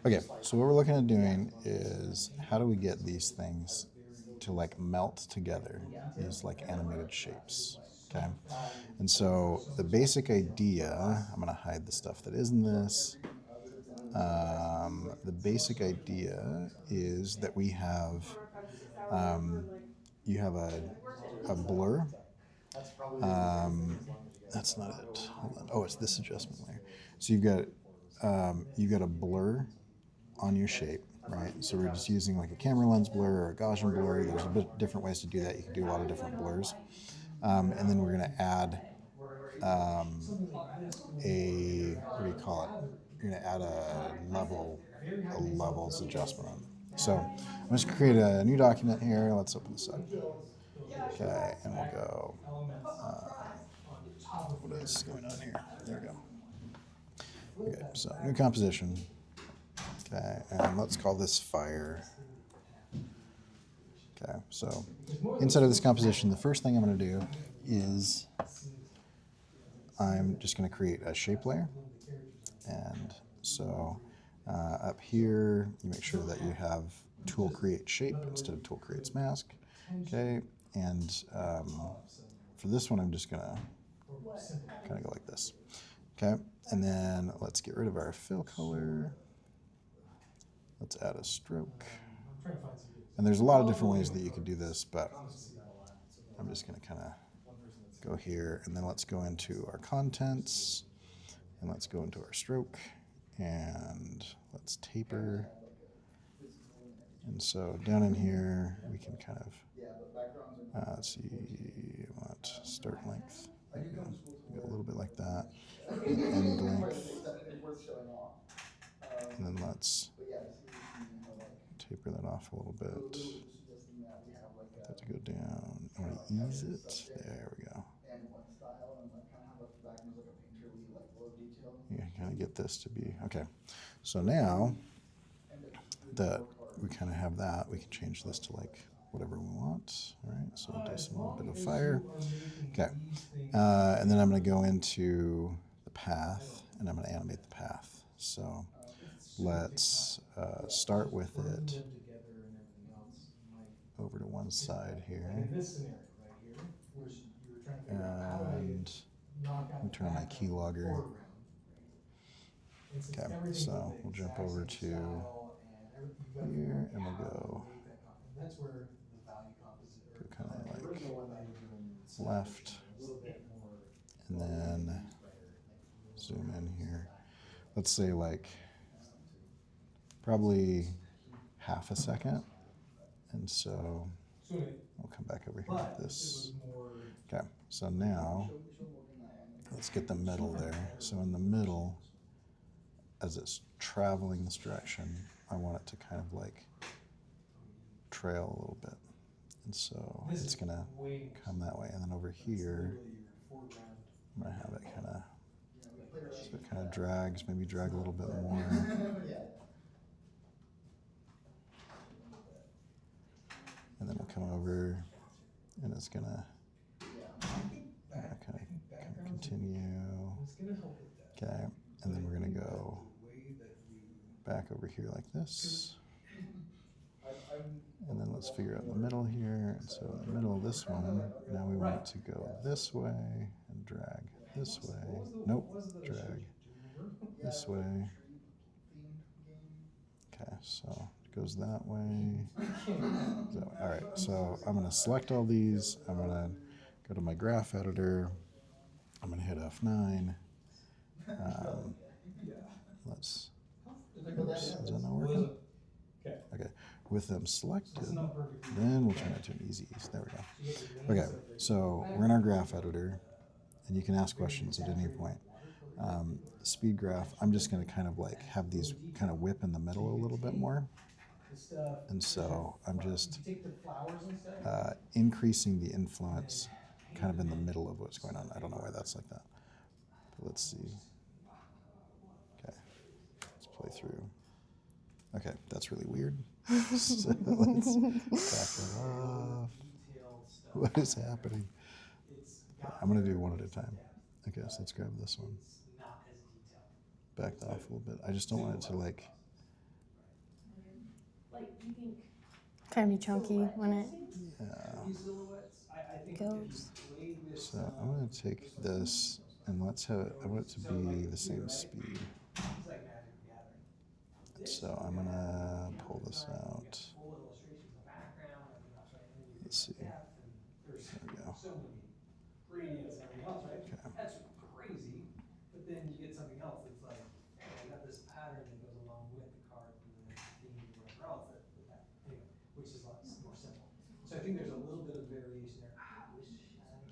Okay, so what we're looking at doing is how do we get these things to like melt together, these like animated shapes, okay? And so the basic idea, I'm gonna hide the stuff that isn't this. The basic idea is that we have, you have a blur. That's not it. Hold on. Oh, it's this adjustment layer. So you've got a blur on your shape, right? So we're just using like a camera lens blur or a Gaussian blur. There's a bit different ways to do that. You can do a lot of different blurs. And then we're going to add what do you call it? You're going to add a levels adjustment on. So I'm just going to create a new document here. Let's open this up. Okay, and we'll go, what is going on here? There we go. Okay, so new composition. Okay, and let's call this fire. Okay, so inside of this composition, the first thing I'm going to do is I'm just going to create a shape layer. And so up here, you make sure that you have tool create shape instead of tool creates mask. Okay, and for this one, I'm just going to kind of go like this. Okay, and then let's get rid of our fill color. Let's add a stroke. And there's a lot of different ways that you could do this, but I'm just going to kind of go here, and then let's go into our contents, and let's go into our stroke, and let's taper. And so down in here, we can kind of, let's see, what start length. There we go. Go a little bit like that. End length. And then let's taper that off a little bit. Want that to go down. I want to ease it. There we go. You kind of get this to be, okay. So now that we kind of have that, we can change this to like whatever we want. All right, so we'll do some little bit of fire. Okay, and then I'm going to go into the path, and I'm going to animate the path. So let's start with it over to one side here. And let me turn on my keylogger. Okay, so we'll jump over to here, and we'll go kind of like left, and then zoom in here. Let's say like probably half a second. And so we'll come back over here like this. Okay, so now let's get the middle there. So in the middle, as it's traveling this direction, I want it to kind of like trail a little bit. And so it's going to come that way. And then over here, I'm going to have it kind of, so it kind of drags, maybe drag a little bit more. And then we'll come over, and it's going to kind of continue. Okay, and then we're going to go back over here like this. And then let's figure out the middle here. And so in the middle of this one, now we want it to go this way and drag this way. Nope, drag this way. Okay, so it goes that way. All right, so I'm going to select all these. I'm going to go to my graph editor. I'm going to hit F9. Oops, is that not working? Okay, with them selected, then we'll turn it to an easy ease. There we go. Okay, so we're in our graph editor, and you can ask questions at any point. Speed graph, I'm just going to kind of like have these kind of whip in the middle a little bit more. And so I'm just increasing the influence kind of in the middle of what's going on. I don't know why that's like that. But let's see. Okay, let's play through. Okay, that's really weird. So let's back it off. What is happening? Okay, I'm going to do one at a time. Okay, so let's grab this one. Back that off a little bit. I just don't want it to like Kind of be chunky when it Yeah. goes. So I'm going to take this and let's have it, I want it to be the same speed. So I'm going to pull this out. Let's see. There we go.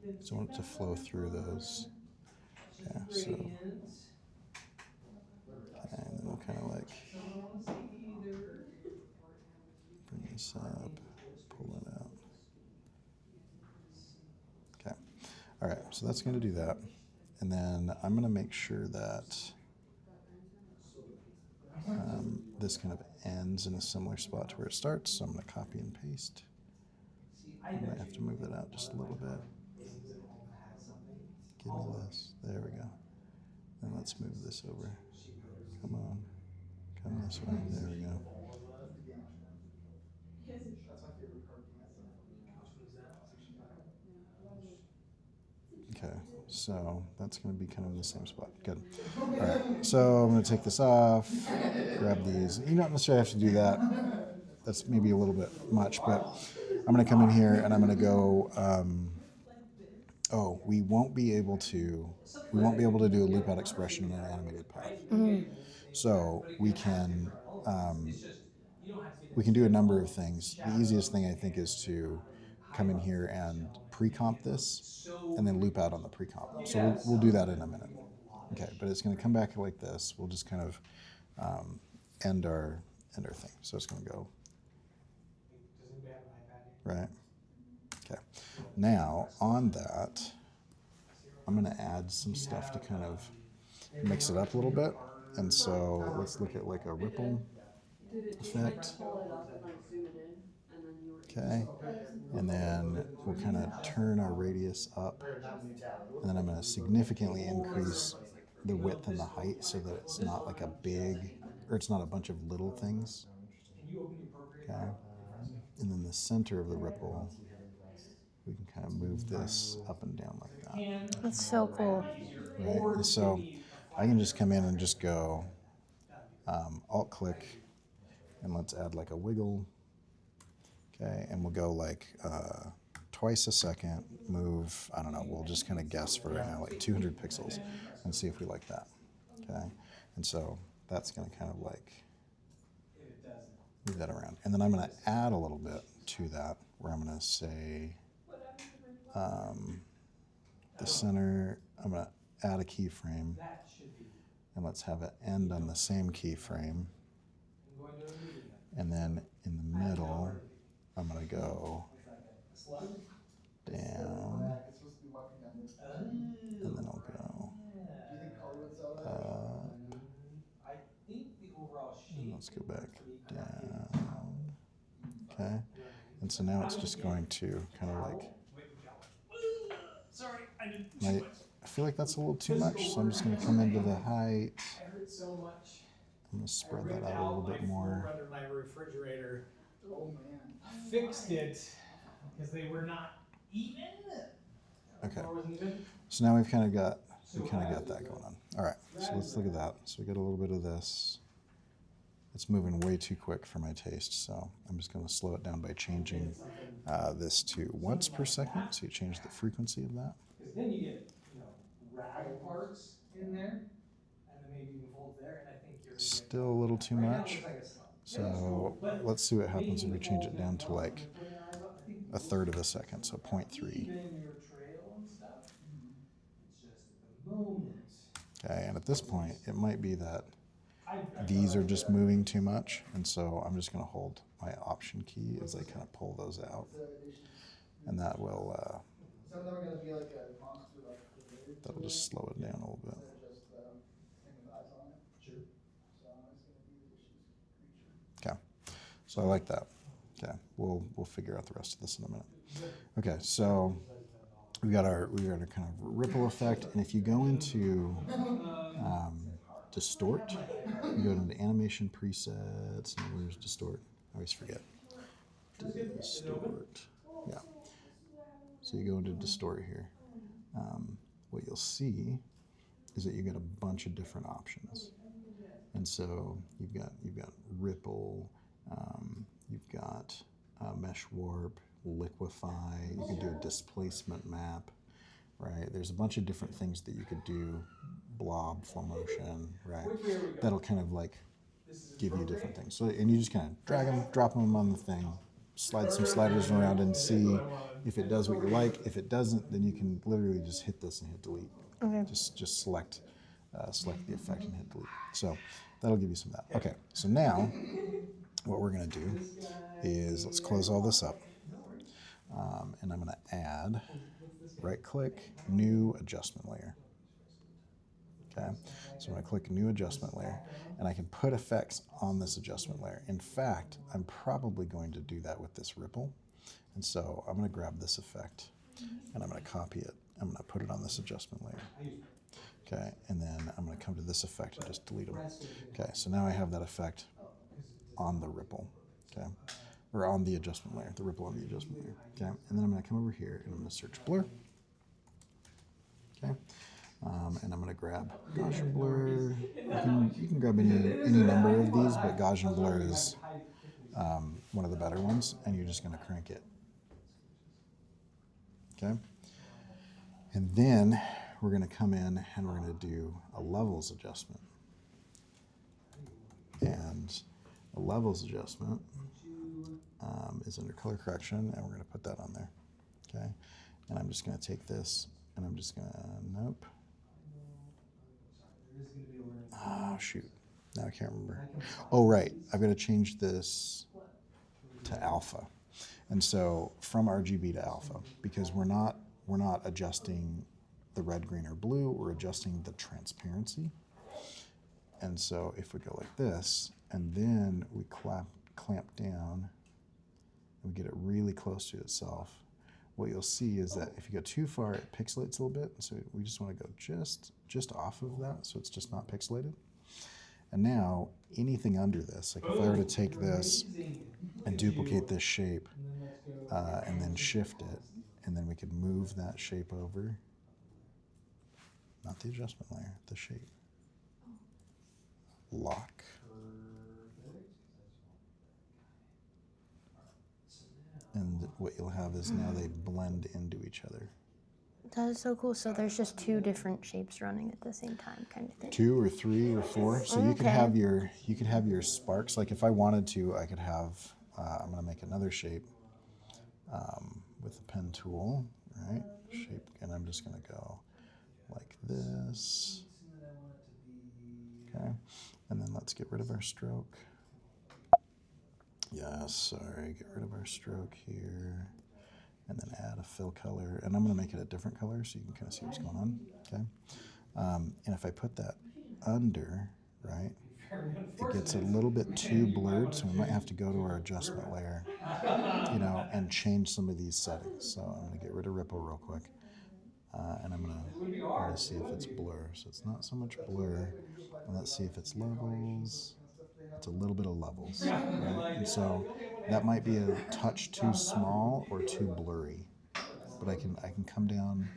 Okay. So I want it to flow through those. Yeah, so and then we'll kind of like bring this up, pull it out. Okay. All right, so that's going to do that. And then I'm going to make sure that this kind of ends in a similar spot to where it starts. So I'm going to copy and paste. I might have to move that out just a little bit. Give me this. There we go. And let's move this over. Come on. Come this way. There we go. Okay, so that's going to be kind of in the same spot. Good. All right, so I'm going to take this off, grab these. You don't necessarily have to do that. That's maybe a little bit much, but I'm going to come in here and I'm going to go, oh, we won't be able to do a loop out expression in an animated path. So we can do a number of things. The easiest thing I think is to come in here and pre-comp this and then loop out on the pre-comp. So we'll do that in a minute. Okay, but it's going to come back like this. We'll just kind of end our thing. So it's going to go right. Okay. Now on that, I'm going to add some stuff to kind of mix it up a little bit. And so let's look at like a ripple effect. Okay. And then we'll kind of turn our radius up. And then I'm going to significantly increase the width and the height so that it's not like a big, or it's not a bunch of little things. Okay. And then the center of the ripple, we can kind of move this up and down like that. That's so cool. Right. And so I can just come in and just go alt click and let's add like a wiggle. Okay. And we'll go like twice a second, move, I don't know, we'll just kind of guess for right now, like 200 pixels and see if we like that. Okay. And so that's going to kind of like move that around. And then I'm going to add a little bit to that where I'm going to say the center, I'm going to add a keyframe and let's have it end on the same keyframe. And then in the middle, I'm going to go down, and then I'll go up, and let's go back down. Okay, and so now it's just going to kind of like, I feel like that's a little too much, so I'm just going to come into the height. I'm going to spread that out a little bit more. Under my refrigerator. Oh man. Fixed it because they were not even. Okay. So now we've kind of got that going on. All right. So let's look at that. So we got a little bit of this. It's moving way too quick for my taste, so I'm just going to slow it down by changing this to once per second. So you change the frequency of that. Because then you get, rag parts in there, and then maybe even folds there, and I think you're still a little too much. So let's see what happens if we change it down to like a third of a second, so 0.3. Okay, and at this point, it might be that these are just moving too much, and so I'm just going to hold my Option key as I kind of pull those out, and that will that'll just slow it down a little bit. Okay, so I like that. Okay, we'll figure out the rest of this in a minute. Okay, so we got our kind of ripple effect, and if you go into distort, you go into animation presets, and where's distort? I always forget. Distort. Yeah. So you go into distort here. What you'll see is that you get a bunch of different options. And so you've got ripple, you've got mesh warp, liquefy. You can do a displacement map, right? There's a bunch of different things that you could do. Blob, flow motion, right? That'll kind of like give you different things. So, and you just kind of drag them, drop them on the thing, slide some sliders around and see if it does what you like. If it doesn't, then you can literally just hit this and hit delete. Okay. Just select the effect and hit delete. So that'll give you some of that. Okay, so now what we're gonna do is let's close all this up. And I'm gonna add, right click, new adjustment layer. Okay, so I'm gonna click new adjustment layer and I can put effects on this adjustment layer. In fact, I'm probably going to do that with this ripple. And so I'm gonna grab this effect and I'm gonna copy it. I'm gonna put it on this adjustment layer. Okay, and then I'm gonna come to this effect and just delete them. Okay, so now I have that effect on the ripple, okay? Or on the adjustment layer, the ripple on the adjustment layer, okay? And then I'm gonna come over here and I'm gonna search blur, okay? And I'm gonna grab Gaussian blur. You can grab any number of these, but Gaussian blur is one of the better ones, and you're just gonna crank it, okay? And then we're gonna come in and we're gonna do a levels adjustment. And a levels adjustment is under color correction, and we're gonna put that on there, okay? And I'm just gonna take this and I'm just gonna, nope. Oh, shoot. Now I can't remember. Oh, right. I've got to change this to alpha. And so from RGB to alpha, because we're not adjusting the red, green, or blue, we're adjusting the transparency. And so if we go like this, and then we clamp down, and we get it really close to itself, what you'll see is that if you go too far, it pixelates a little bit. So we just want to go just off of that, so it's just not pixelated. And now anything under this, like if I were to take this and duplicate this shape and then shift it, and then we could move that shape over, not the adjustment layer, the shape. Lock. And what you'll have is now they blend into each other. That is so cool. So there's just two different shapes running at the same time, kind of thing. 2 or 3 or 4. So you could have your sparks. Like if I wanted to, I could have. I'm gonna make another shape with the pen tool, right? Shape, and I'm just gonna go like this. Okay, and then let's get rid of our stroke. Yeah, sorry, get rid of our stroke here, and then add a fill color, and I'm gonna make it a different color so you can kind of see what's going on, okay? And if I put that under, right, it gets a little bit too blurred, so we might have to go to our adjustment layer, you know, and change some of these settings. So I'm gonna get rid of ripple real quick, and I'm gonna see if it's blur. So it's not so much blur, and let's see if it's levels. It's a little bit of levels, right? And so that might be a touch too small or too blurry, but I can come down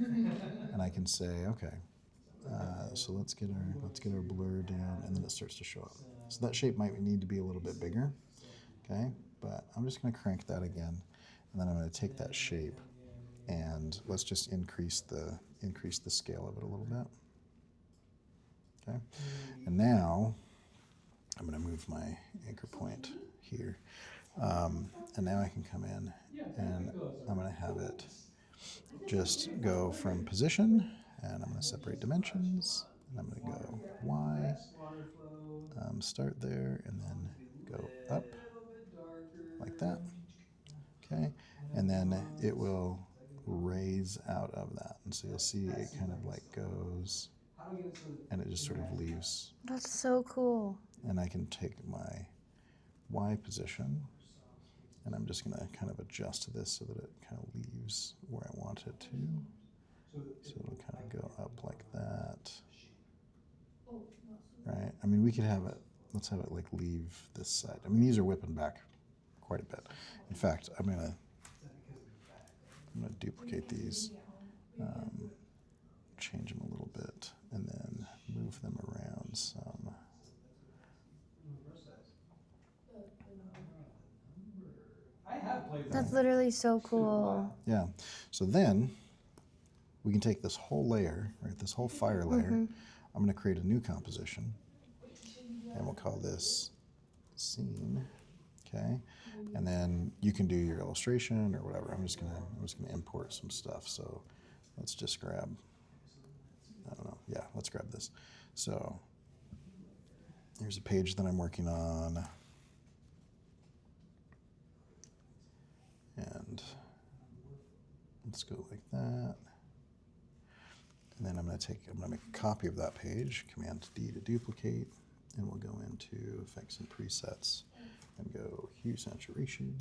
and I can say, okay, so let's get our blur down, and then it starts to show up. So that shape might need to be a little bit bigger, okay? But I'm just going to crank that again, and then I'm going to take that shape and let's just increase the scale of it a little bit, okay? And now I'm going to move my anchor point here. And now I can come in and I'm going to have it just go from position, and I'm going to separate dimensions, and I'm going to go Y, start there, and then go up like that. Okay, and then it will raise out of that. And so you'll see it kind of like goes, and it just sort of leaves. That's so cool. And I can take my Y position, and I'm just going to kind of adjust this so that it kind of leaves where I want it to. So it'll kind of go up like that. Right? I mean, we could have it, let's have it like leave this side. I mean, these are whipping back quite a bit. In fact, I'm gonna duplicate these, change them a little bit, and then move them around some. I have played That's that. literally so cool. Yeah. So then we can take this whole layer, right, this whole fire layer. I'm going to create a new composition, and we'll call this scene. Okay. And then you can do your illustration or whatever. I'm just gonna import some stuff. So let's just grab, I don't know. Yeah, let's grab this. So here's a page that I'm working on. And let's go like that. And then I'm going to make a copy of that page, Command D to duplicate, and we'll go into Effects and Presets and go Hue Saturation.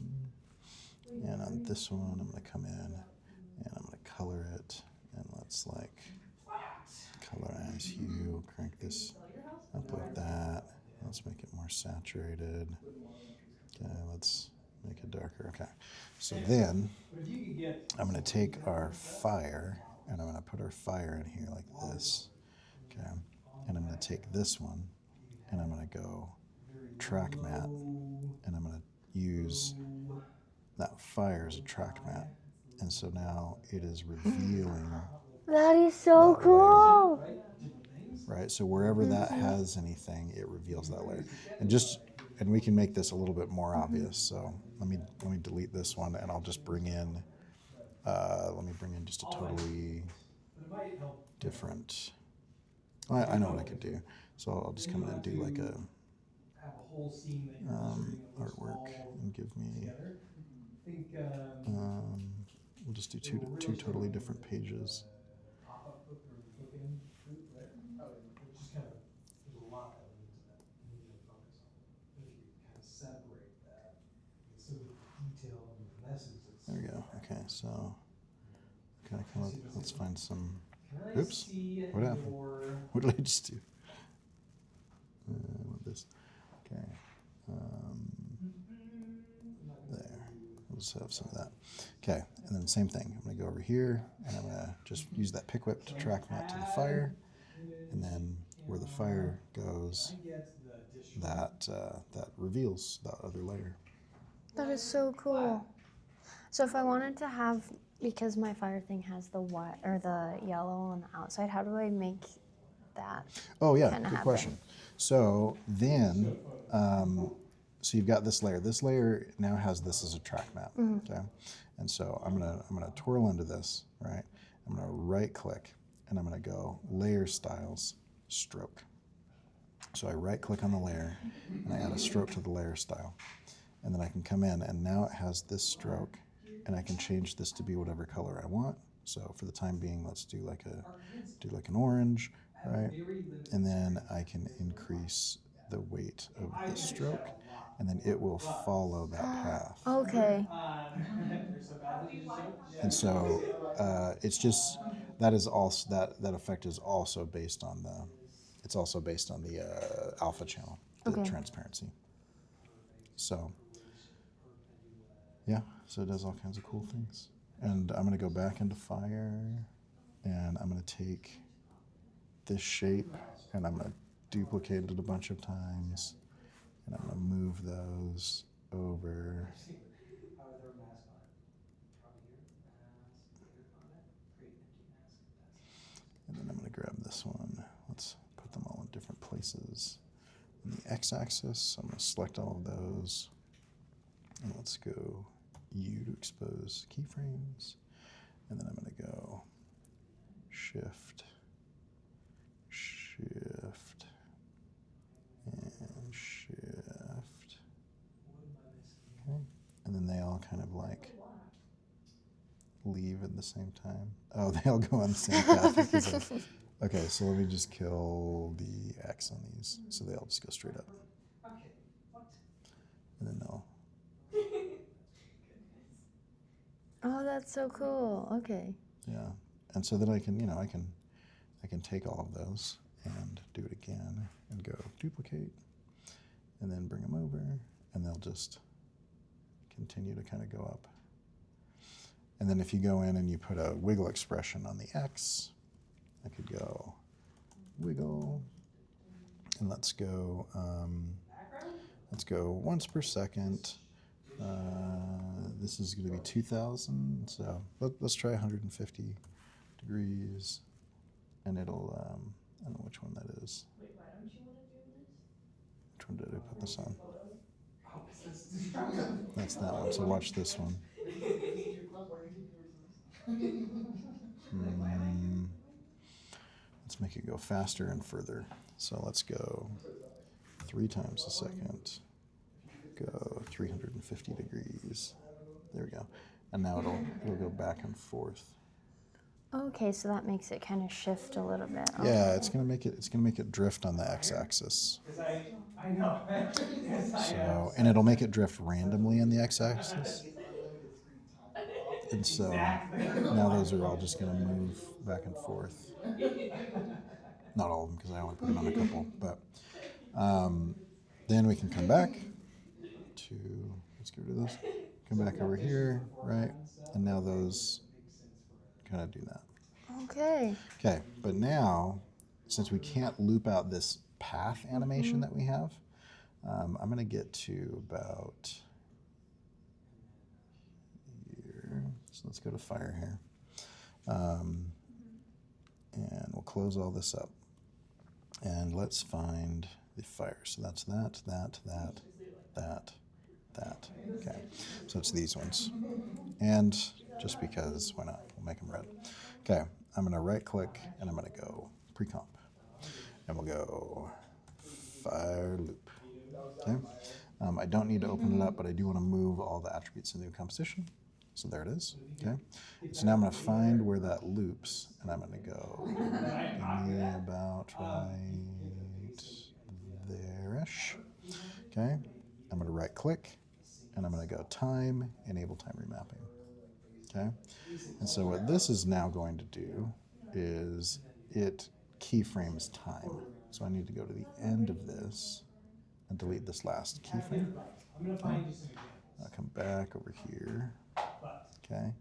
And on this one, I'm going to come in and I'm going to color it, and let's like colorize hue, crank this up like that. Let's make it more saturated. Okay, let's make it darker. Okay, so then I'm going to take our fire and I'm going to put our fire in here like this. Okay, and I'm going to take this one and I'm going to go track matte, and I'm going to use that fire as a track matte. And so now it is revealing That is so that cool. layer, right? So wherever that has anything, it reveals that layer. And we can make this a little bit more obvious. So let me delete this one, and I'll just bring in just a totally different. I know what I could do. So I'll just come in and do like a artwork and give me. We'll just do two totally different pages. There we go. Okay, so kind of come up. Let's find some. Oops! What happened? What did I just do? With this. Okay. There. We'll just have some of that. Okay, and then same thing. I'm going to go over here, and I'm going to just use that pick whip to track matte to the fire, and then where the fire goes, that reveals that other layer. That is so cool. So if I wanted to have, because my fire thing has the white or the yellow on the outside, how do I make that? Oh yeah, Kinda good happen. question. So then, so you've got this layer. This layer now has this as a track map. Okay, and so I'm gonna twirl into this, right? I'm gonna right click, and I'm gonna go Layer Styles, Stroke. So I right click on the layer, and I add a stroke to the layer style, and then I can come in, and now it has this stroke, and I can change this to be whatever color I want. So for the time being, let's do like an orange, right? And then I can increase the weight of the stroke, and then it will follow that path. Okay. And so it's just that effect is also based on the alpha channel, the Okay. transparency. So yeah, so it does all kinds of cool things. And I'm going to go back into Fire, and I'm going to take this shape, and I'm going to duplicate it a bunch of times, and I'm going to move those over. And then I'm going to grab this one. Let's put them all in different places. On the x-axis, I'm going to select all of those. And let's go U to expose keyframes. And then I'm going to go Shift, Shift, and Shift. Okay. And then they all kind of like leave at the same time. Oh, they all go on the same path because of. Okay, so let me just kill the X on these, so they all just go straight up. And then they'll. Oh, that's so cool. Okay. Yeah, and so then I can take all of those and do it again and go duplicate, and then bring them over, and they'll just continue to kind of go up. And then if you go in and you put a wiggle expression on the X, I could go wiggle, and let's go once per second. This is going to be 2,000, so let's try 150 degrees, and it'll, I don't know which one that is. Which one did I put this on? That's that one, so watch this one. Let's make it go faster and further. So let's go 3 times a second. Go 350 degrees. There we go. And now it'll go back and forth. Okay, so that makes it kind of shift a little bit. Yeah, it's gonna make it drift on the x-axis. I know. So, and it'll make it drift randomly on the x-axis. And so now those are all just gonna move back and forth. Not all of them, because I only put them on a couple. But then we can come back to, let's get rid of this. Come back over here, right? And now those kind of do that. Okay. Okay, but now, since we can't loop out this path animation that we have, I'm going to get to about here. So let's go to fire here. And we'll close all this up. And let's find the fire. So that's that. Okay, so it's these ones. And just because, why not? We'll make them red. Okay, I'm going to right click and I'm going to go pre-comp. And we'll go fire loop. Okay, I don't need to open it up, but I do want to move all the attributes in the new composition. So there it is. Okay, so now I'm going to find where that loops, and I'm going to go give me about right there-ish. Okay, I'm going to right click, and I'm going to go time, enable time remapping. Okay, and so what this is now going to do is it keyframes time. So I need to go to the end of this and delete this last keyframe. Okay. I'll come back over here. Okay,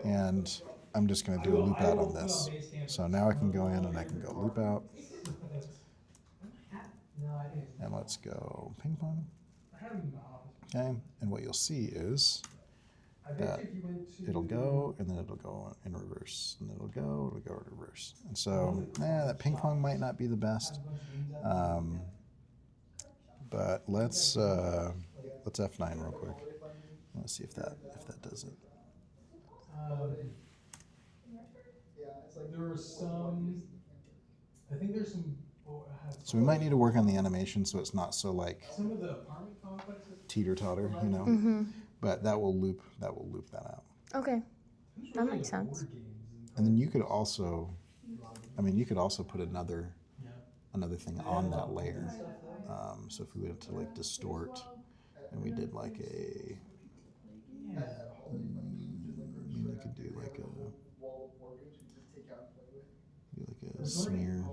and I'm just going to do a loop out on this. So now I can go in and I can go loop out. And let's go ping pong. Okay, and what you'll see is that it'll go, and then it'll go in reverse, and then it'll go in reverse. And so, that ping pong might not be the best, but let's F9 real quick. Let's see if that does it. There were some. I think there's some. So we might need to work on the animation so it's not so like Some of the apartment complexes. teeter-totter, you know. But that will loop that out. Okay, that makes sense. And then you could also, put another thing on that layer. So if we went to like distort, and we did like a, you could do like a smear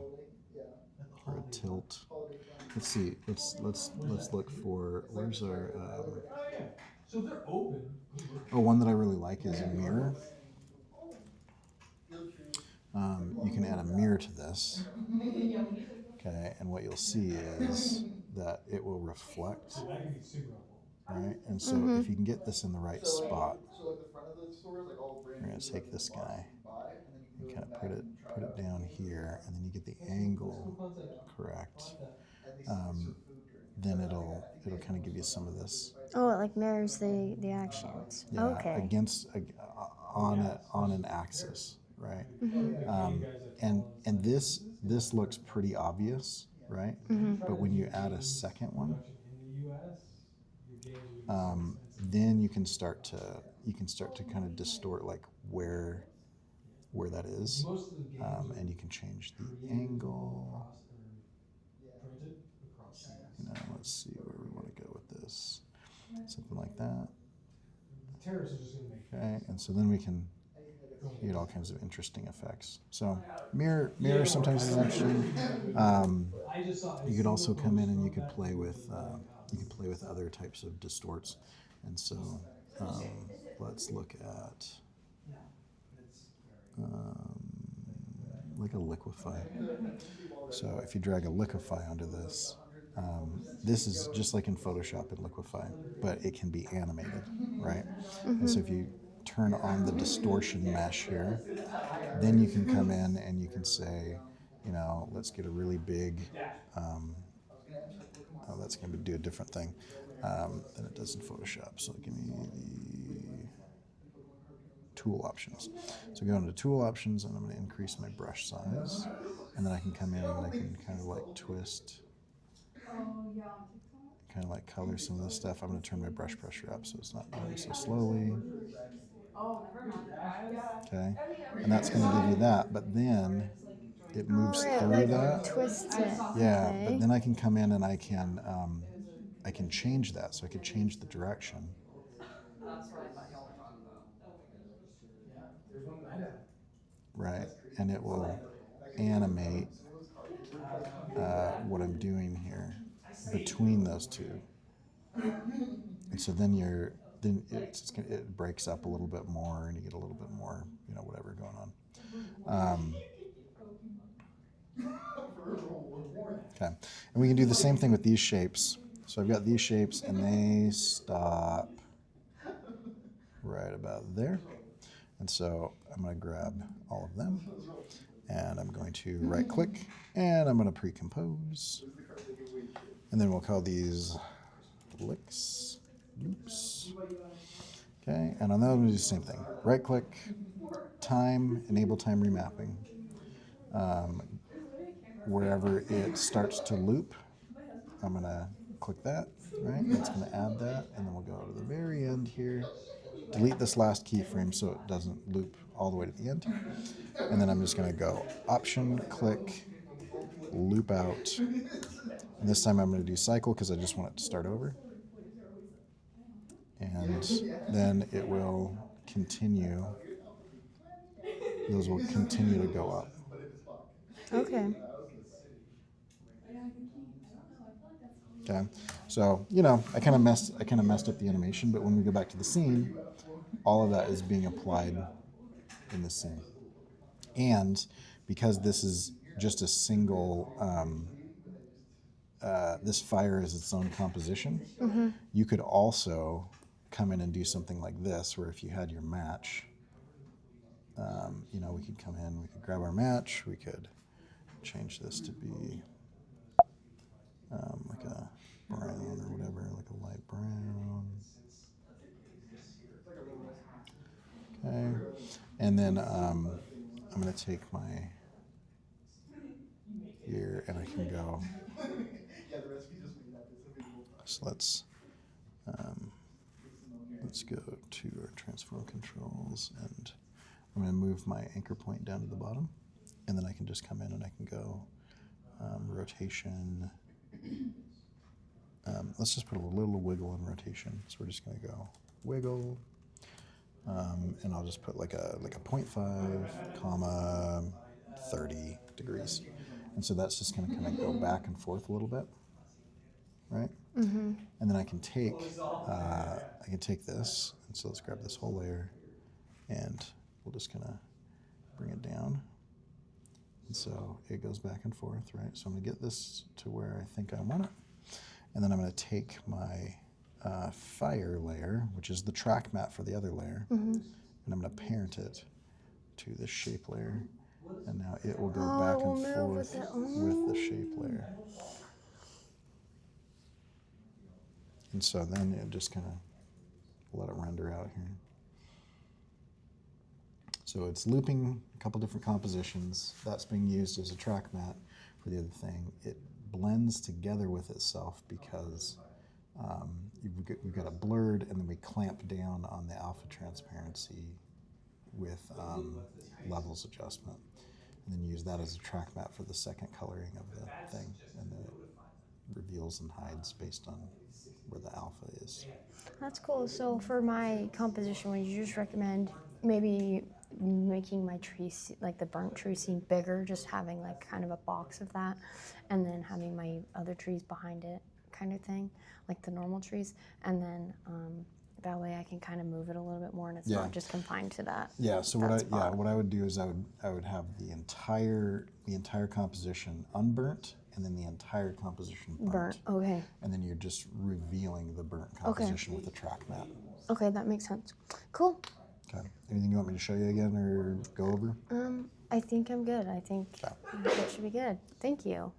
or a tilt. Let's see. Let's look for, where's our. So they're open. One that I really like is a mirror. You can add a mirror to this. Okay, and what you'll see is that it will reflect. Right, and so if you can get this in the right spot, we're going to take this guy and kind of put it down here, and then you get the angle correct. Then it'll kind of give you some of this. Oh, it like mirrors the actions. Yeah, Okay. against on an axis, right? And this looks pretty obvious, right? But when you add a second one, then you can start to kind of distort like where that is, and you can change the angle. Let's see where we want to go with this. Something like that. Okay, and so then we can get all kinds of interesting effects. So mirror sometimes is interesting. You could also come in and you could play with other types of distorts, And so let's look at like a liquefy. So if you drag a liquefy onto this, this is just like in Photoshop in liquefy, but it can be animated, right? And so if you turn on the distortion mesh here, then you can come in and you can say, you know, let's get a really big, oh, that's going to do a different thing than it does in Photoshop. So give me the tool options. So go into tool options and I'm going to increase my brush size. And then I can come in and I can kind of like twist, kind of like color some of this stuff. I'm going to turn my brush pressure up so it's not going so slowly. Okay, and that's going to give you that, but then it moves Oh, it through like that. twists it. Yeah, Okay. but then I can come in and I can change that. So I could change the direction. Right, and it will animate what I'm doing here between those two. And so then it breaks up a little bit more, and you get a little bit more, you know, whatever going on. Okay, and we can do the same thing with these shapes. So I've got these shapes, and they stop right about there. And so I'm going to grab all of them, and I'm going to right-click, and I'm going to pre-compose. And then we'll call these loops. Okay, and on those, I'm going to do the same thing. Right-click, time, enable time remapping. Wherever it starts to loop, I'm going to click that, right? It's going to add that, and then we'll go to the very end here. Delete this last keyframe so it doesn't loop all the way to the end. And then I'm just going to go Option, click, loop out. And this time I'm going to do cycle because I just want it to start over. And then it will continue. Those will continue to go up. Okay. Okay, so you know I kind of messed up the animation, but when we go back to the scene, all of that is being applied in the scene. And because this is just a single, this fire is its own composition, you could also come in and do something like this, where if you had your match, you know, we could come in, we could grab our match, we could change this to be like a brown or whatever, like a light brown. Okay, and then I'm going to take my here and I can go. So let's go to our transform controls, and I'm going to move my anchor point down to the bottom, and then I can just come in and I can go rotation. Let's just put a little wiggle in rotation. So we're just going to go wiggle, and I'll just put like a 0.5 comma 30 degrees, and so that's just going to kind of go back and forth a little bit, right? Mm-hmm. And then I can take this, and so let's grab this whole layer, and we'll just kind of bring it down. And so it goes back and forth, right? So I'm going to get this to where I think I want it. And then I'm going to take my fire layer, which is the track matte for the other layer, and I'm going to parent it to the shape layer. And now it will go back and forth with the shape layer. And so then it just kind of let it render out here. So it's looping a couple different compositions. That's being used as a track matte for the other thing. It blends together with itself because we've got it blurred, and then we clamp down on the alpha transparency with levels adjustment, and then use that as a track matte for the second coloring of the thing, and then it reveals and hides based on where the alpha is. That's cool. So for my composition, would you just recommend maybe making my tree, like the burnt tree scene, bigger, just having like kind of a box of that, and then having my other trees behind it kind of thing, like the normal trees, and then That way I can kind of move it a little bit more and it's Yeah. not just confined to that. Yeah. So that spot. what I would do is I would have the entire composition unburnt, and then the entire composition burnt. Okay. And then you're just revealing the burnt composition with the track mat. Okay, that makes sense. Cool. Okay. Anything you want me to show you again or go over? I think I'm good. I think that should be good. Thank you.